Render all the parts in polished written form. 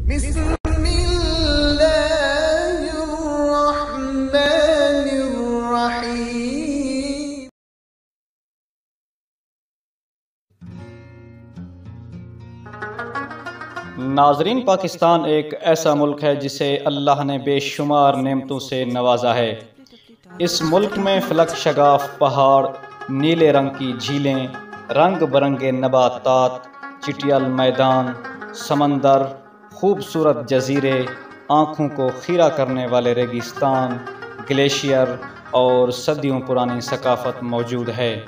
बिस्मिल्लाहिर्रहमानिर्रहीम। नाजरीन, पाकिस्तान एक ऐसा मुल्क है जिसे अल्लाह ने बेशुमार नेमतों से नवाजा है। इस मुल्क में फलक शगाफ पहाड़, नीले रंग की झीलें, रंग बरंगे नबातात, चिटियल मैदान, समंदर, खूबसूरत जजीरे, आँखों को खीरा करने वाले रेगिस्तान, ग्लेशियर और सदियों पुरानी सकाफत मौजूद है।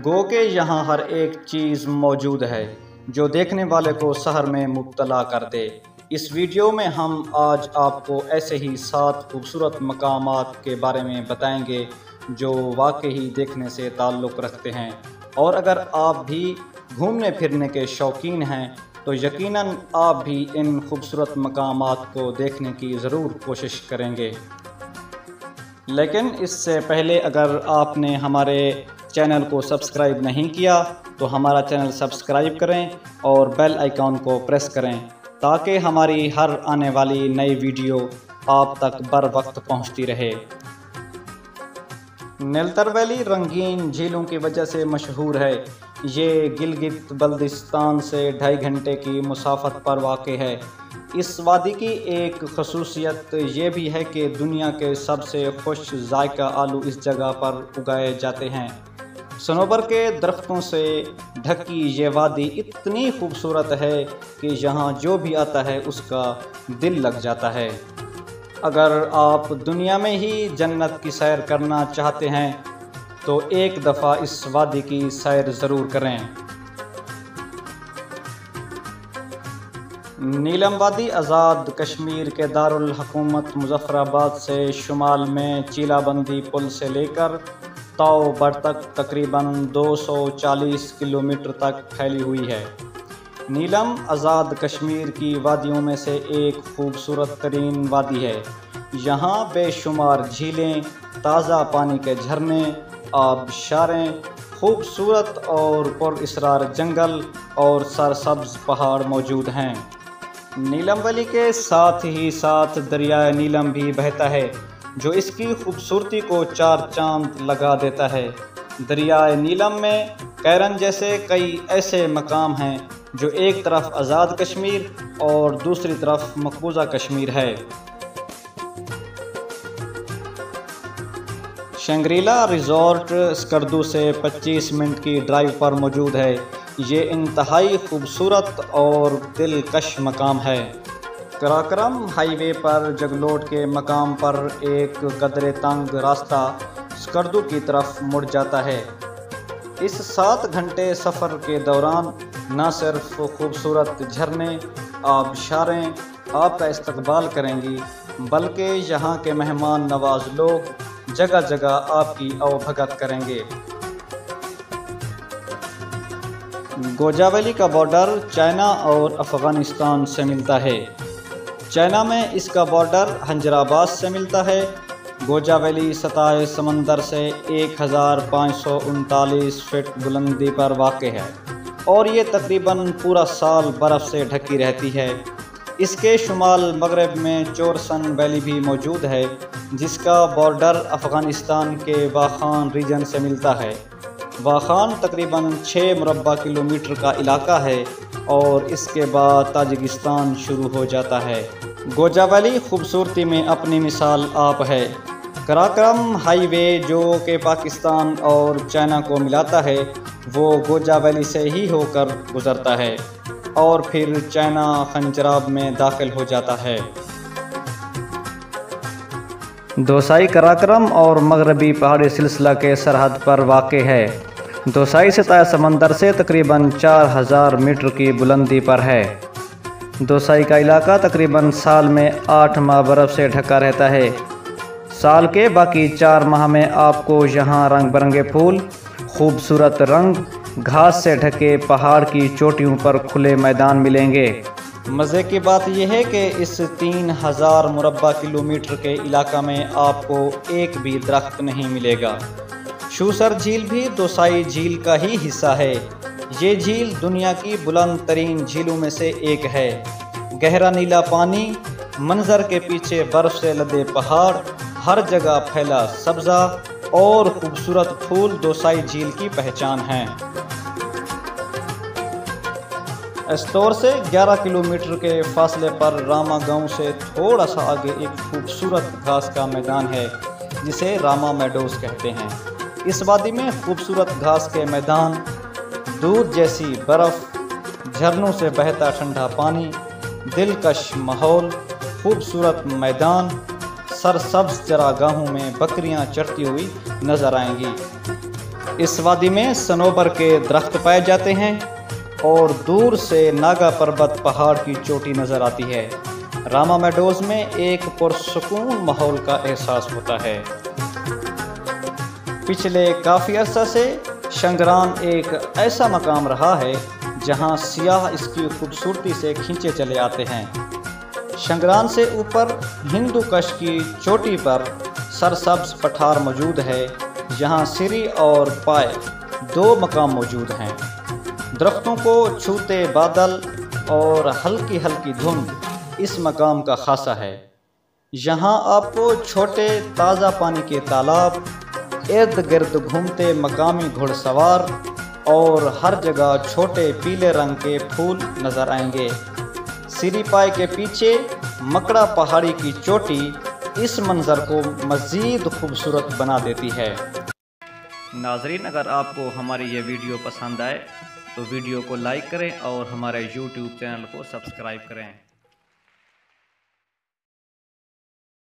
गो के यहाँ हर एक चीज़ मौजूद है जो देखने वाले को सहर में मुब्तला कर दे। इस वीडियो में हम आज आपको ऐसे ही 7 खूबसूरत मकामात के बारे में बताएंगे जो वाकई देखने से ताल्लुक़ रखते हैं, और अगर आप भी घूमने फिरने के शौकीन हैं तो यकीनन आप भी इन खूबसूरत मकामात को देखने की ज़रूर कोशिश करेंगे। लेकिन इससे पहले अगर आपने हमारे चैनल को सब्सक्राइब नहीं किया तो हमारा चैनल सब्सक्राइब करें और बेल आइकॉन को प्रेस करें ताकि हमारी हर आने वाली नई वीडियो आप तक बर वक्त पहुंचती रहे। नीलतर वैली रंगीन झीलों की वजह से मशहूर है। ये गिलगित बल्दिस्तान से 2.5 घंटे की मुसाफत पर वाक़ है। इस वादी की एक खसूसियत ये भी है कि दुनिया के सबसे खुश जायका आलू इस जगह पर उगाए जाते हैं। सनोबर के दरख्तों से ढकी ये वादी इतनी खूबसूरत है कि यहाँ जो भी आता है उसका दिल लग जाता है। अगर आप दुनिया में ही जन्नत की सैर करना चाहते हैं तो एक दफ़ा इस वादी की सैर ज़रूर करें। नीलम वादी आज़ाद कश्मीर के दारुल हुकूमत मुज़फ़्फ़राबाद से शुमाल में चीलाबंदी पुल से लेकर ताओबर तक तकरीबन 240 किलोमीटर तक फैली हुई है। नीलम आज़ाद कश्मीर की वादियों में से एक खूबसूरत तरीन वादी है। यहाँ बेशुमार झीलें, ताज़ा पानी के झरने, आबशारें, खूबसूरत और पुरअसरार जंगल और सरसब्ज़ पहाड़ मौजूद हैं। नीलम वैली के साथ ही साथ दरियाए नीलम भी बहता है जो इसकी खूबसूरती को 4 चांद लगा देता है। दरियाए नीलम में कैरन जैसे कई ऐसे मकाम हैं जो एक तरफ आज़ाद कश्मीर और दूसरी तरफ मकबूजा कश्मीर है। शंग्रीला रिज़ॉर्ट स्कर्दू से 25 मिनट की ड्राइव पर मौजूद है। ये इंतहाई खूबसूरत और दिलकश मकाम है। कराकरम हाईवे पर जगलोट के मकाम पर एक कदरे तंग रास्ता स्कर्दू की तरफ मुड़ जाता है। इस 7 घंटे सफ़र के दौरान न सिर्फ खूबसूरत झरने, आबशारें आपका इस्तकबाल करेंगी बल्कि यहाँ के मेहमान नवाज लोग जगह जगह आपकी आवभगत करेंगे। गोजा वैली का बॉर्डर चाइना और अफ़गानिस्तान से मिलता है। चाइना में इसका बॉर्डर हंजराबाद से मिलता है। गोजा वैली सतह समंदर से 1539 फीट बुलंदी पर वाक़ है और ये तकरीबन पूरा साल बर्फ़ से ढकी रहती है। इसके शुमाल मगरब में चोरसन वैली भी मौजूद है जिसका बॉर्डर अफ़गानिस्तान के वाखान रीजन से मिलता है। वाखान तकरीबन 6 मुरब्बा किलोमीटर का इलाका है और इसके बाद ताजिकिस्तान शुरू हो जाता है। गोजा वैली खूबसूरती में अपनी मिसाल आप है। कराकरम हाईवे जो कि पाकिस्तान और चाइना को मिलाता है वो गोजा वैली से ही होकर गुज़रता है और फिर चाइना खंजराब में दाखिल हो जाता है। दोसाई कराकरम और मगरबी पहाड़ी सिलसिला के सरहद पर वाक़ है। दोसाई सतह समंदर से तकरीबन 4000 मीटर की बुलंदी पर है। दोसाई का इलाका तकरीबन साल में 8 माह बर्फ़ से ढका रहता है। साल के बाकी 4 माह में आपको यहाँ रंग बिरंगे फूल, खूबसूरत रंग, घास से ढके पहाड़ की चोटियों पर खुले मैदान मिलेंगे। मज़े की बात यह है कि इस 3000 मुरब्बा किलोमीटर के इलाका में आपको एक भी दरख्त नहीं मिलेगा। शूसर झील भी दोसाई झील का ही हिस्सा है। ये झील दुनिया की बुलंद तरीन झीलों में से एक है। गहरा नीला पानी, मंजर के पीछे बर्फ से लदे पहाड़, हर जगह फैला सब्जा और खूबसूरत फूल दोसाई झील की पहचान हैं। एस्तोर से 11 किलोमीटर के फासले पर रामा गांव से थोड़ा सा आगे एक खूबसूरत घास का मैदान है जिसे रामा मेडोज कहते हैं। इस वादी में खूबसूरत घास के मैदान, दूध जैसी बर्फ, झरनों से बहता ठंडा पानी, दिलकश माहौल, खूबसूरत मैदान, सरसब्ज चरागाहों में बकरियां चरती हुई नजर आएंगी। इस वादी में सनोबर के दरख्त पाए जाते हैं और दूर से नागा पर्वत पहाड़ की चोटी नजर आती है। रामा मेडोज में एक पुरसुकून माहौल का एहसास होता है। पिछले काफ़ी अरसा से शंगरान एक ऐसा मकाम रहा है जहां सियाह इसकी खूबसूरती से खींचे चले आते हैं। शंगरान से ऊपर हिंदू कश की चोटी पर सरसब्ज पठार मौजूद है जहां सिरी और पाए 2 मकाम मौजूद हैं। दरख्तों को छूते बादल और हल्की हल्की धुंध इस मकाम का खासा है। यहाँ आपको छोटे ताज़ा पानी के तालाब, इर्द गिर्द घूमते मकामी घुड़सवार और हर जगह छोटे पीले रंग के फूल नज़र आएंगे। सिरीपाई के पीछे मकड़ा पहाड़ी की चोटी इस मंज़र को मज़ीद खूबसूरत बना देती है। नाज़रीन, अगर आपको हमारी ये वीडियो पसंद आए तो वीडियो को लाइक करें और हमारे YouTube चैनल को सब्सक्राइब करें।